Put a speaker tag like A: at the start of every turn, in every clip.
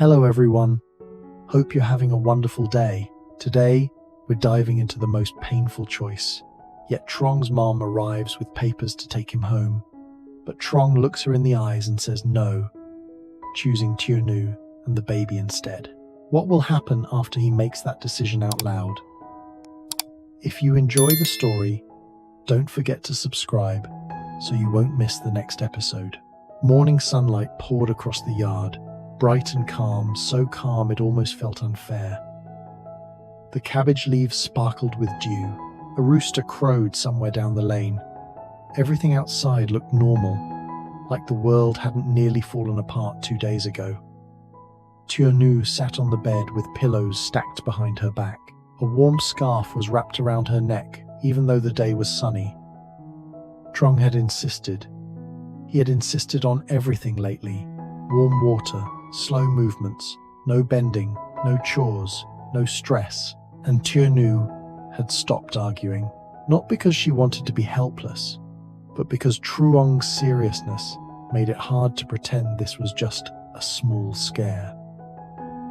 A: Hello everyone, hope you're having a wonderful day. Today, we're diving into the most painful choice. Yet Trong's mom arrives with papers to take him home. But Trong looks her in the eyes and says no, choosing Tyunu and the baby instead. What will happen after he makes that decision out loud? If you enjoy the story, don't forget to subscribe so you won't miss the next episode. Morning sunlight poured across the yard, bright and calm, so calm it almost felt unfair. The cabbage leaves sparkled with dew. A rooster crowed somewhere down the lane. Everything outside looked normal, like the world hadn't nearly fallen apart 2 days ago. Tyunu sat on the bed with pillows stacked behind her back. A warm scarf was wrapped around her neck, even though the day was sunny. Trong had insisted. He had insisted on everything lately. Warm water, slow movements, no bending, no chores, no stress. And Tyunu had stopped arguing, not because she wanted to be helpless, but because Truong's seriousness made it hard to pretend this was just a small scare.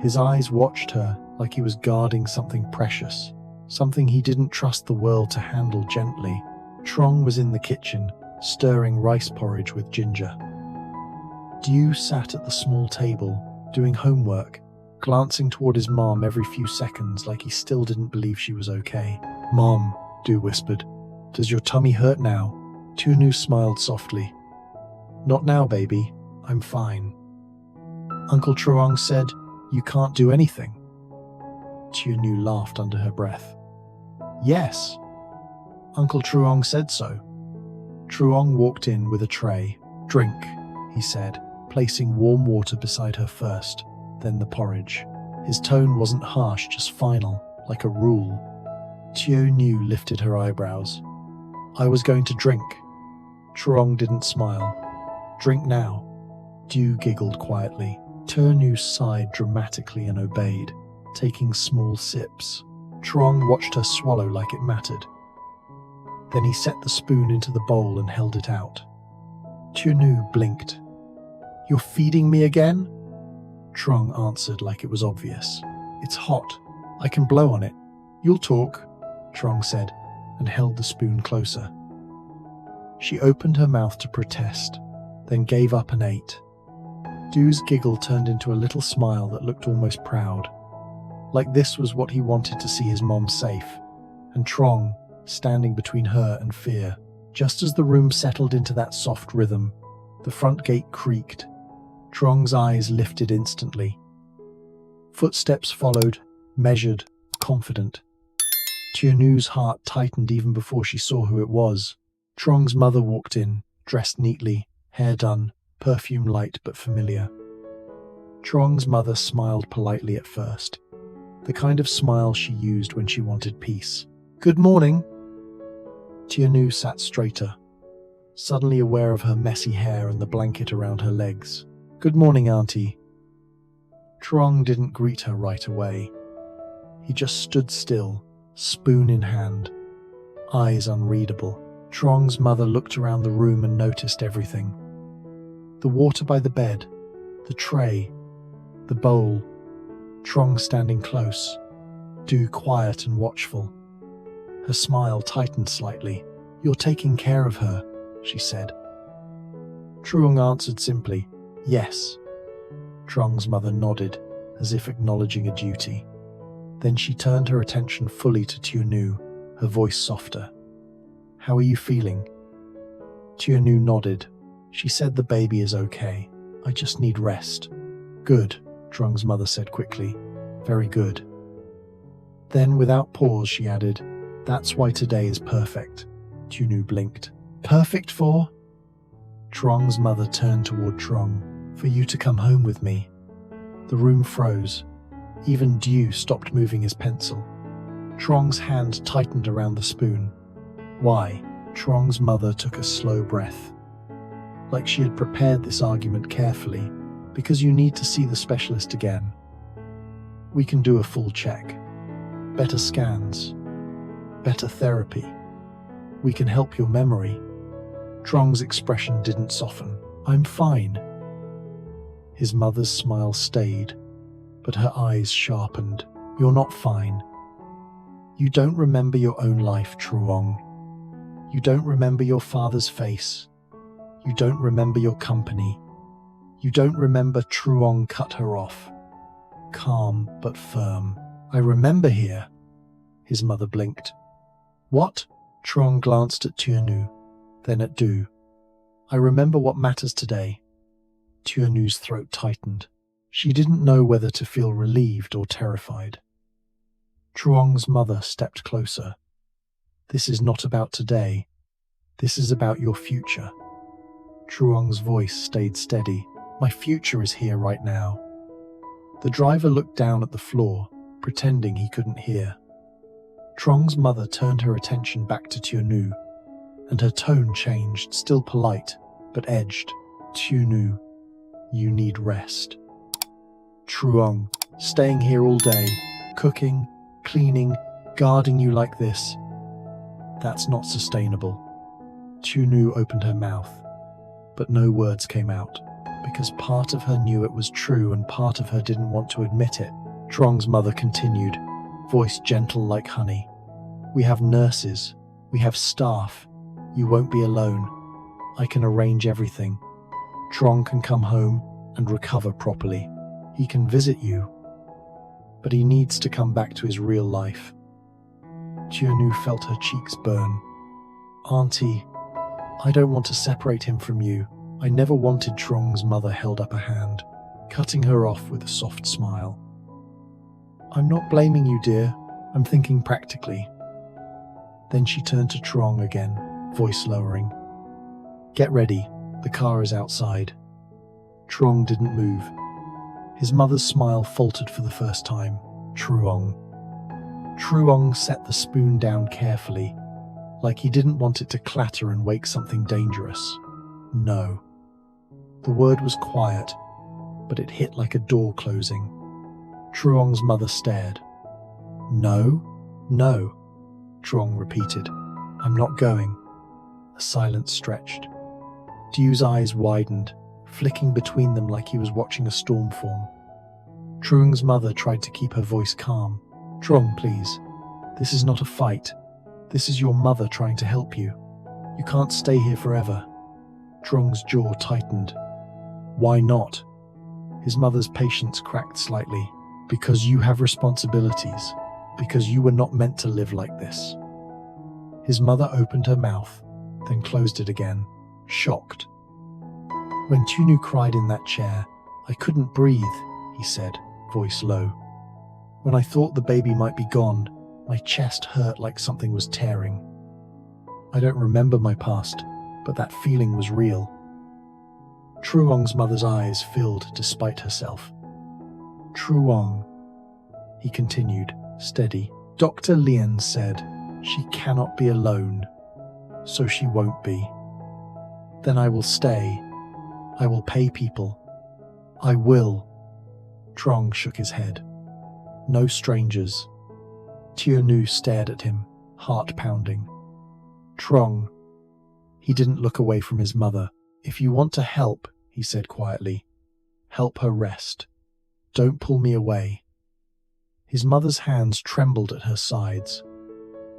A: His eyes watched her like he was guarding something precious, something he didn't trust the world to handle gently. Trong was in the kitchen, stirring rice porridge with ginger. Dew sat at the small table, doing homework, glancing toward his mom every few seconds like he still didn't believe she was okay. "Mom," Dew whispered, "does your tummy hurt now?" Tyunu smiled softly. "Not now, baby. I'm fine." Uncle Truong said, "You can't do anything." Tyunu laughed under her breath. "Yes, Uncle Truong said so." Truong walked in with a tray. "Drink," he said, placing warm water beside her first, then the porridge. His tone wasn't harsh, just final, like a rule. Tyunu lifted her eyebrows. "I was going to drink." Truong didn't smile. "Drink now." Dew giggled quietly. Tyunu sighed dramatically and obeyed, taking small sips. Truong watched her swallow like it mattered. Then he set the spoon into the bowl and held it out. Tyunu blinked. "You're feeding me again?" Trong answered like it was obvious. "It's hot. I can blow on it." "You'll talk," Trong said, and held the spoon closer. She opened her mouth to protest, then gave up and ate. Dew's giggle turned into a little smile that looked almost proud. Like this was what he wanted to see his mom safe, and Trong standing between her and fear. Just as the room settled into that soft rhythm, the front gate creaked. Trong's eyes lifted instantly. Footsteps followed, measured, confident. Tyunu's heart tightened even before she saw who it was. Trong's mother walked in, dressed neatly, hair done, perfume light but familiar. Trong's mother smiled politely at first, the kind of smile she used when she wanted peace. "Good morning." Tyunu sat straighter, suddenly aware of her messy hair and the blanket around her legs. "Good morning, Auntie." Trong didn't greet her right away. He just stood still, spoon in hand, eyes unreadable. Trong's mother looked around the room and noticed everything. The water by the bed, the tray, the bowl, Trong standing close, Dew quiet and watchful. Her smile tightened slightly. "You're taking care of her," she said. Truong answered simply, "Yes." Trong's mother nodded, as if acknowledging a duty. Then she turned her attention fully to Tyunu, her voice softer. "How are you feeling?" Tyunu nodded. She said, "The baby is okay. I just need rest." "Good," Trong's mother said quickly. "Very good." Then, without pause, she added, "That's why today is perfect." Tyunu blinked. "Perfect for?" Trong's mother turned toward Trong. "For you to come home with me." The room froze. Even Dew stopped moving his pencil. Trong's hand tightened around the spoon. "Why?" Trong's mother took a slow breath. Like she had prepared this argument carefully. "Because you need to see the specialist again. We can do a full check. Better scans. Better therapy. We can help your memory." Trong's expression didn't soften. "I'm fine." His mother's smile stayed, but her eyes sharpened. You're not fine. You don't remember your own life, Truong. You don't remember your father's face. You don't remember your company. You don't remember. Truong cut her off. Calm but firm. I remember here. His mother blinked. What? Truong glanced at Tuanu, then at Du. I remember what matters today. Tuanu's throat tightened. She didn't know whether to feel relieved or terrified. Truong's mother stepped closer. This is not about today. This is about your future. Truong's voice stayed steady. My future is here right now. The driver looked down at the floor, pretending he couldn't hear. Truong's mother turned her attention back to Tuanu, and her tone changed, still polite, but edged. Tuanu, you need rest. Truong, staying here all day, cooking, cleaning, guarding you like this. That's not sustainable. Tuanu opened her mouth, but no words came out, because part of her knew it was true and part of her didn't want to admit it. Truong's mother continued, voice gentle like honey. We have nurses. We have staff. You won't be alone. I can arrange everything. Truong can come home and recover properly. He can visit you. But he needs to come back to his real life. Tuanu felt her cheeks burn. Auntie, I don't want to separate him from you. I never wanted. Truong's mother held up a hand, cutting her off with a soft smile. I'm not blaming you, dear. I'm thinking practically. Then she turned to Truong again, voice lowering. Get ready. The car is outside. Truong didn't move. His mother's smile faltered for the first time. Truong. Truong set the spoon down carefully, like he didn't want it to clatter and wake something dangerous. No. The word was quiet, but it hit like a door closing. Truong's mother stared. No, no, Truong repeated. I'm not going. The silence stretched. Du's eyes widened, flicking between them like he was watching a storm form. Truong's mother tried to keep her voice calm. Truong, please. This is not a fight. This is your mother trying to help you. You can't stay here forever. Truong's jaw tightened. Why not? His mother's patience cracked slightly. Because you have responsibilities. Because you were not meant to live like this. His mother opened her mouth, then closed it again, shocked. When Tuanu cried in that chair, I couldn't breathe, he said, voice low. When I thought the baby might be gone, my chest hurt like something was tearing. I don't remember my past, but that feeling was real. Truong's mother's eyes filled despite herself. Truong, he continued, steady. Dr. Lien said she cannot be alone, so she won't be. Then I will stay. I will pay people. I will. Truong shook his head. No strangers. Tuanu stared at him, heart pounding. Truong. He didn't look away from his mother. If you want to help, he said quietly, help her rest. Don't pull me away. His mother's hands trembled at her sides.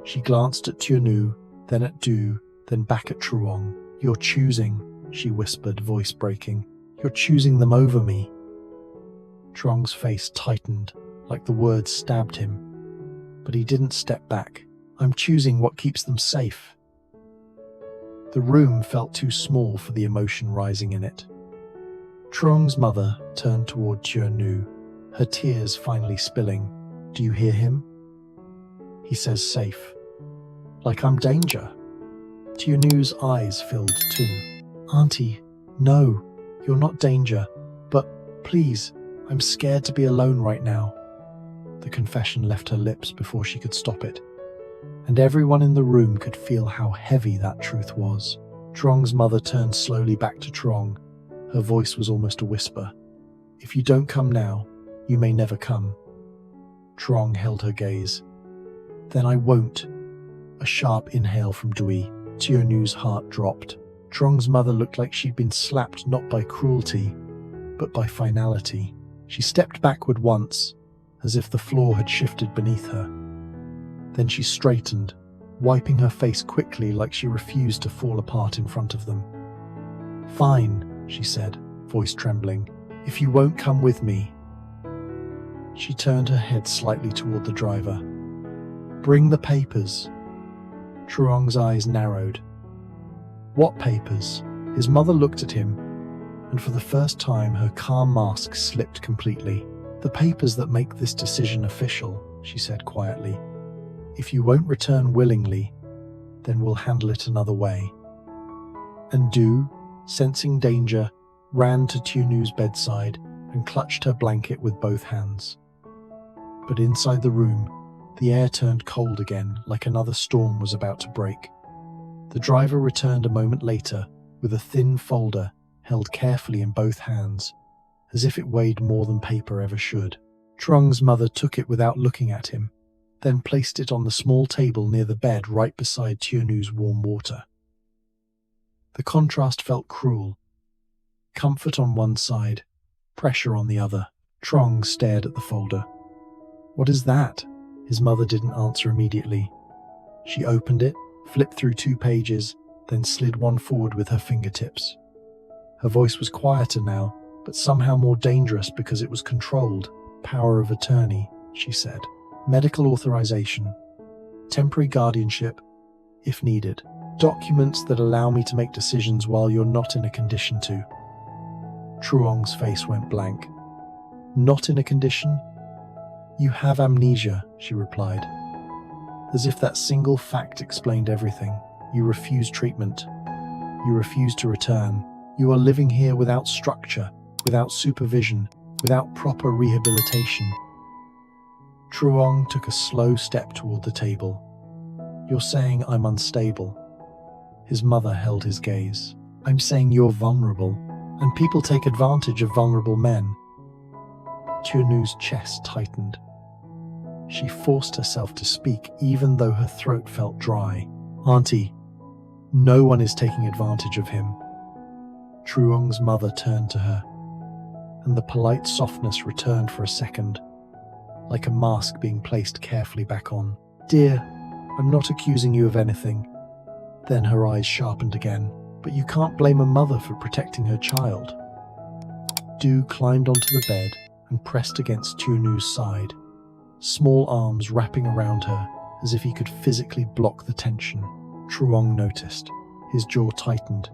A: She glanced at Tuanu, then at Du, then back at Truong. You're choosing, she whispered, voice breaking. You're choosing them over me. Truong's face tightened, like the words stabbed him. But he didn't step back. I'm choosing what keeps them safe. The room felt too small for the emotion rising in it. Truong's mother turned toward Tuanu, her tears finally spilling. Do you hear him? He says safe. Like I'm danger. Tuanu's eyes filled too. Auntie, no, you're not danger. But please, I'm scared to be alone right now. The confession left her lips before she could stop it. And everyone in the room could feel how heavy that truth was. Truong's mother turned slowly back to Truong. Her voice was almost a whisper. If you don't come now, you may never come. Truong held her gaze. Then I won't. A sharp inhale from Dui. Tuanu's heart dropped. Truong's mother looked like she'd been slapped not by cruelty, but by finality. She stepped backward once, as if the floor had shifted beneath her. Then she straightened, wiping her face quickly like she refused to fall apart in front of them. "Fine," she said, voice trembling. "If you won't come with me." She turned her head slightly toward the driver. "Bring the papers." Truong's eyes narrowed. "What papers?" His mother looked at him, and for the first time her calm mask slipped completely. "The papers that make this decision official," she said quietly. "If you won't return willingly, then we'll handle it another way." And Du, sensing danger, ran to Tunu's bedside and clutched her blanket with both hands. But inside the room, the air turned cold again, like another storm was about to break. The driver returned a moment later with a thin folder held carefully in both hands, as if it weighed more than paper ever should. Truong's mother took it without looking at him, then placed it on the small table near the bed right beside Tunu's warm water. The contrast felt cruel. Comfort on one side, pressure on the other. Truong stared at the folder. "What is that?" His mother didn't answer immediately. She opened it, flipped through 2 pages, then slid one forward with her fingertips. Her voice was quieter now, but somehow more dangerous because it was controlled. "Power of attorney," she said. "Medical authorization. Temporary guardianship, if needed. Documents that allow me to make decisions while you're not in a condition to." Truong's face went blank. "Not in a condition?" "You have amnesia," she replied. As if that single fact explained everything. "You refuse treatment. You refuse to return. You are living here without structure, without supervision, without proper rehabilitation." Truong took a slow step toward the table. "You're saying I'm unstable." His mother held his gaze. "I'm saying you're vulnerable, and people take advantage of vulnerable men." Tunu's chest tightened. She forced herself to speak, even though her throat felt dry. "Auntie, no one is taking advantage of him." Truong's mother turned to her, and the polite softness returned for a second, like a mask being placed carefully back on. "Dear, I'm not accusing you of anything." Then her eyes sharpened again. "But you can't blame a mother for protecting her child." Du climbed onto the bed and pressed against Tunu's side, small arms wrapping around her as if he could physically block the tension. Truong noticed. His jaw tightened.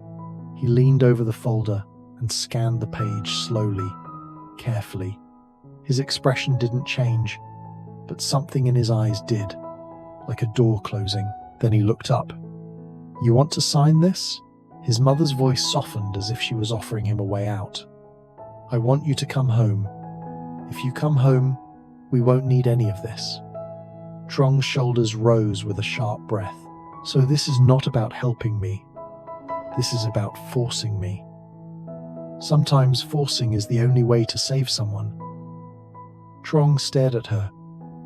A: He leaned over the folder and scanned the page slowly, carefully. His expression didn't change, but something in his eyes did, like a door closing. Then he looked up. "You want to sign this?" His mother's voice softened as if she was offering him a way out. "I want you to come home. If you come home, we won't need any of this." Truong's shoulders rose with a sharp breath. "So this is not about helping me. This is about forcing me. Sometimes forcing is the only way to save someone." Truong stared at her,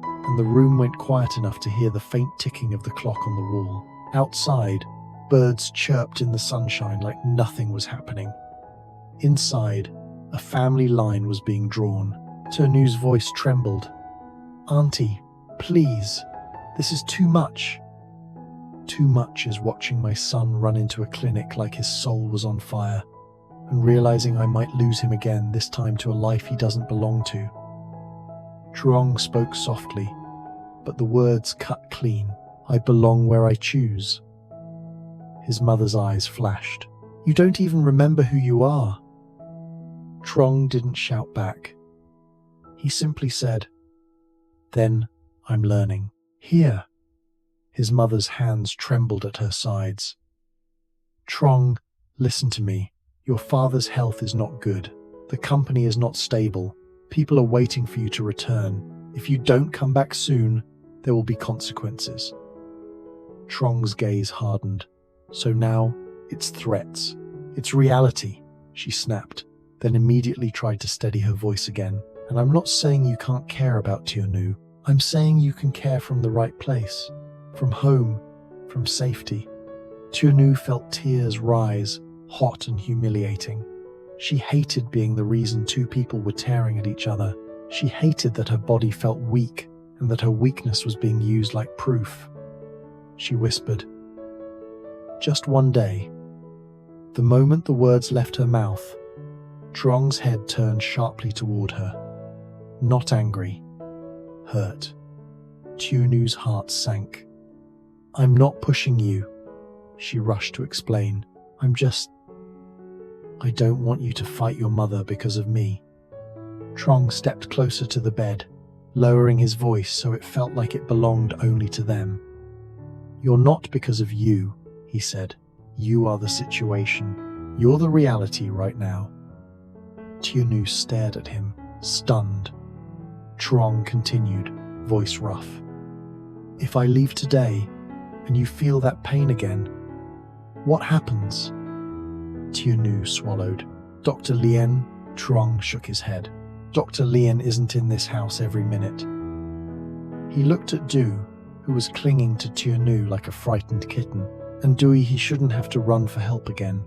A: and the room went quiet enough to hear the faint ticking of the clock on the wall. Outside, birds chirped in the sunshine like nothing was happening. Inside, a family line was being drawn. Tunu's voice trembled. "Auntie, please, this is too much." "Too much is watching my son run into a clinic like his soul was on fire, and realizing I might lose him again, this time to a life he doesn't belong to." Truong spoke softly, but the words cut clean. "I belong where I choose." His mother's eyes flashed. "You don't even remember who you are." Truong didn't shout back. He simply said, "Then I'm learning. Here." His mother's hands trembled at her sides. "Truong, listen to me. Your father's health is not good. The company is not stable. People are waiting for you to return. If you don't come back soon, there will be consequences." Truong's gaze hardened. "So now, it's threats. It's reality," she snapped, then immediately tried to steady her voice again. "And I'm not saying you can't care about Tunu. I'm saying you can care from the right place. From home, from safety." Tunu felt tears rise, hot and humiliating. She hated being the reason two people were tearing at each other. She hated that her body felt weak and that her weakness was being used like proof. She whispered, "Just one day." The moment the words left her mouth, Truong's head turned sharply toward her. Not angry, hurt. Tunu's heart sank. "I'm not pushing you," she rushed to explain. I don't want you to fight your mother because of me." Truong stepped closer to the bed, lowering his voice so it felt like it belonged only to them. "You're not because of you," he said. "You are the situation. You're the reality right now." Tunu stared at him, stunned. Truong continued, voice rough. "If I leave today, and you feel that pain again, what happens?" Tunu swallowed. "Dr. Lien," Truong shook his head. "Dr. Lien isn't in this house every minute." He looked at Du, who was clinging to Tunu like a frightened kitten, and Dewey he shouldn't have to run for help again.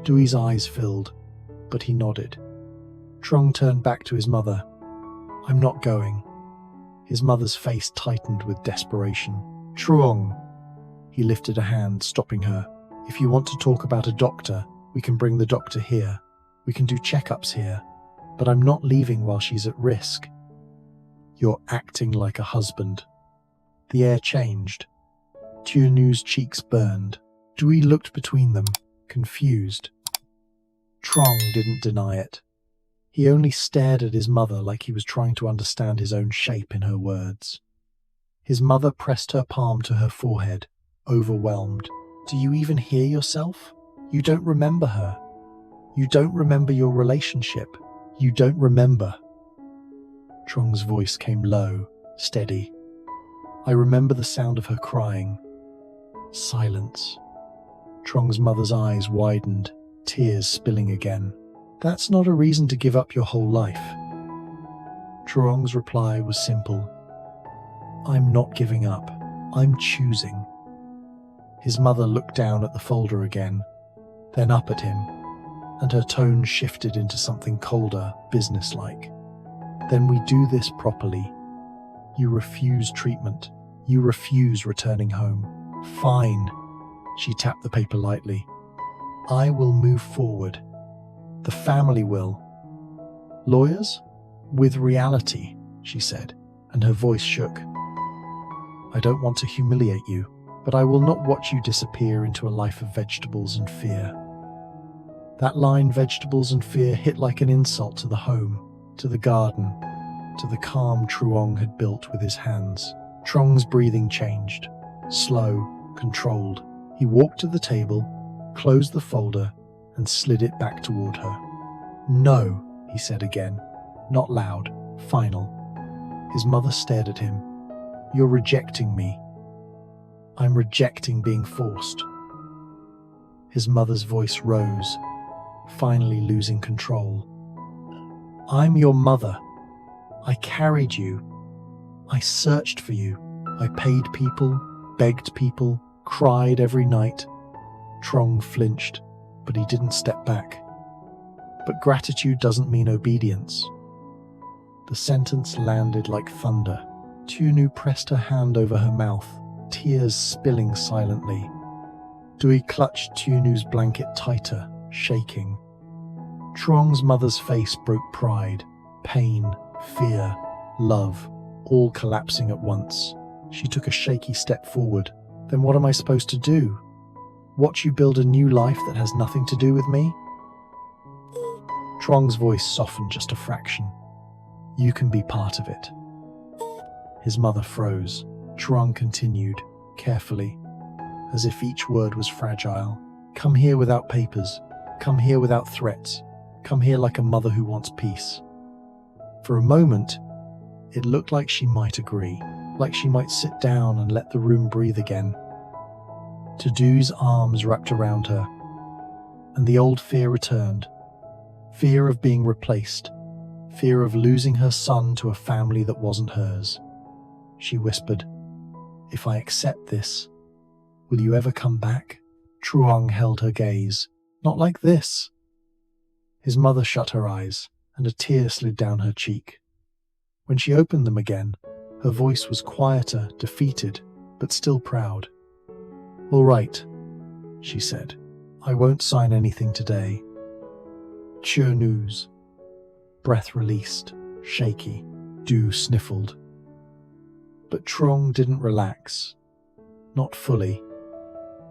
A: Dewey's eyes filled, but he nodded. Truong turned back to his mother. "I'm not going." His mother's face tightened with desperation. "Truong!" He lifted a hand, stopping her. "If you want to talk about a doctor, we can bring the doctor here. We can do checkups here. But I'm not leaving while she's at risk." "You're acting like a husband." The air changed. Tunu's cheeks burned. Dewey looked between them, confused. Truong didn't deny it. He only stared at his mother like he was trying to understand his own shape in her words. His mother pressed her palm to her forehead, overwhelmed. "Do you even hear yourself? You don't remember her. You don't remember your relationship. You don't remember." Truong's voice came low, steady. "I remember the sound of her crying." Silence. Truong's mother's eyes widened, tears spilling again. "That's not a reason to give up your whole life." Truong's reply was simple. "I'm not giving up. I'm choosing." His mother looked down at the folder again, then up at him, and her tone shifted into something colder, businesslike. "Then we do this properly. You refuse treatment. You refuse returning home. Fine." She tapped the paper lightly. "I will move forward. The family will. Lawyers? With reality," she said, and her voice shook. "I don't want to humiliate you, but I will not watch you disappear into a life of vegetables and fear." That line, vegetables and fear, hit like an insult to the home, to the garden, to the calm Truong had built with his hands. Truong's breathing changed, slow, controlled. He walked to the table, closed the folder, and slid it back toward her. "No," he said again, not loud, final. His mother stared at him. "You're rejecting me." "I'm rejecting being forced." His mother's voice rose, finally losing control. "I'm your mother. I carried you. I searched for you. I paid people, begged people, cried every night." Truong flinched, but he didn't step back. "But gratitude doesn't mean obedience." The sentence landed like thunder. Tunu pressed her hand over her mouth, tears spilling silently. Dewey clutched Tunu's blanket tighter, shaking. Truong's mother's face broke pride, pain, fear, love, all collapsing at once. She took a shaky step forward. "Then what am I supposed to do? Watch you build a new life that has nothing to do with me?" Truong's voice softened just a fraction. "You can be part of it." His mother froze. Truong continued, carefully, as if each word was fragile. "Come here without papers. Come here without threats. Come here like a mother who wants peace." For a moment, it looked like she might agree, like she might sit down and let the room breathe again. Du's arms wrapped around her, and the old fear returned. Fear of being replaced, fear of losing her son to a family that wasn't hers. She whispered, "If I accept this, will you ever come back?" Truong held her gaze. "Not like this." His mother shut her eyes, and a tear slid down her cheek. When she opened them again, her voice was quieter, defeated, but still proud. "All right," she said. "I won't sign anything today." Chur news. Breath released, shaky. Du sniffled. But Trong didn't relax. Not fully.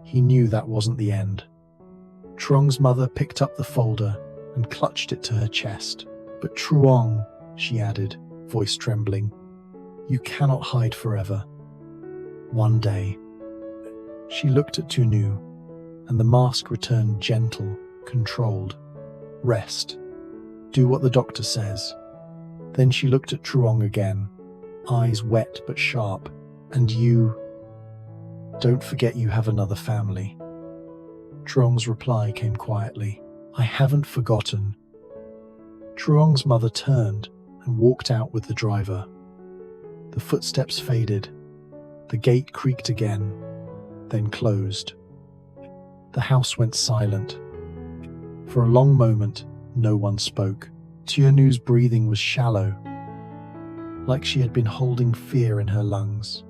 A: He knew that wasn't the end. Trong's mother picked up the folder and clutched it to her chest. "But Truong," she added, voice trembling, "you cannot hide forever. One day." She looked at Tunu, and the mask returned gentle, controlled. "Rest. Do what the doctor says." Then she looked at Truong again, eyes wet but sharp. "And you? Don't forget you have another family." Truong's reply came quietly. "I haven't forgotten." Truong's mother turned and walked out with the driver. The footsteps faded. The gate creaked again, then closed. The house went silent. For a long moment, no one spoke. Tianu's breathing was shallow, like she had been holding fear in her lungs.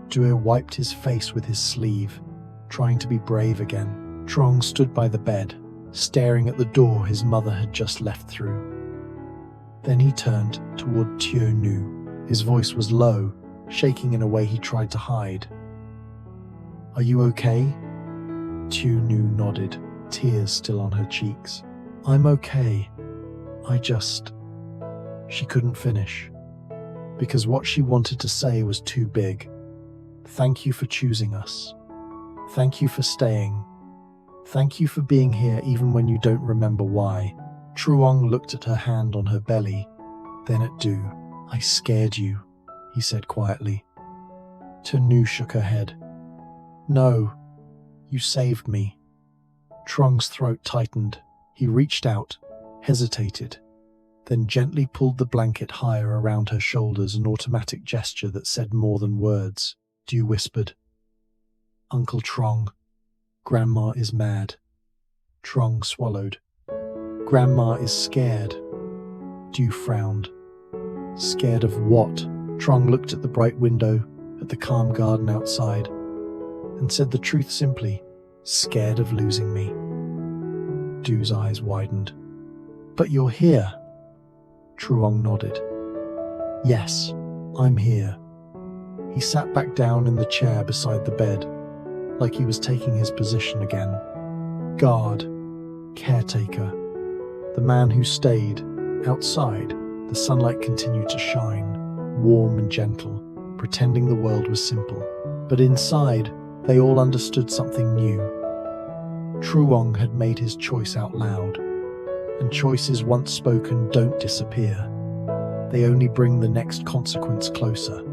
A: Duer wiped his face with his sleeve, trying to be brave again. Trong stood by the bed, staring at the door his mother had just left through. Then he turned toward Tianu. His voice was low, shaking in a way he tried to hide. "Are you okay?" Tianu nodded, tears still on her cheeks. "I'm okay. She couldn't finish, because what she wanted to say was too big. "Thank you for choosing us. Thank you for staying. Thank you for being here even when you don't remember why." Truong looked at her hand on her belly, then at Du. "I scared you," he said quietly. Tanu shook her head. "No, you saved me." Truong's throat tightened. He reached out, hesitated, then gently pulled the blanket higher around her shoulders, an automatic gesture that said more than words. Du whispered, "Uncle Trong, Grandma is mad." Trong swallowed. "Grandma is scared." Du frowned. "Scared of what?" Trong looked at the bright window, at the calm garden outside, and said the truth simply, "Scared of losing me." Du's eyes widened. "But you're here." Truong nodded. "Yes, I'm here." He sat back down in the chair beside the bed, like he was taking his position again. Guard, caretaker, the man who stayed. Outside, the sunlight continued to shine, warm and gentle, pretending the world was simple. But inside, they all understood something new. Truong had made his choice out loud, and choices once spoken don't disappear. They only bring the next consequence closer.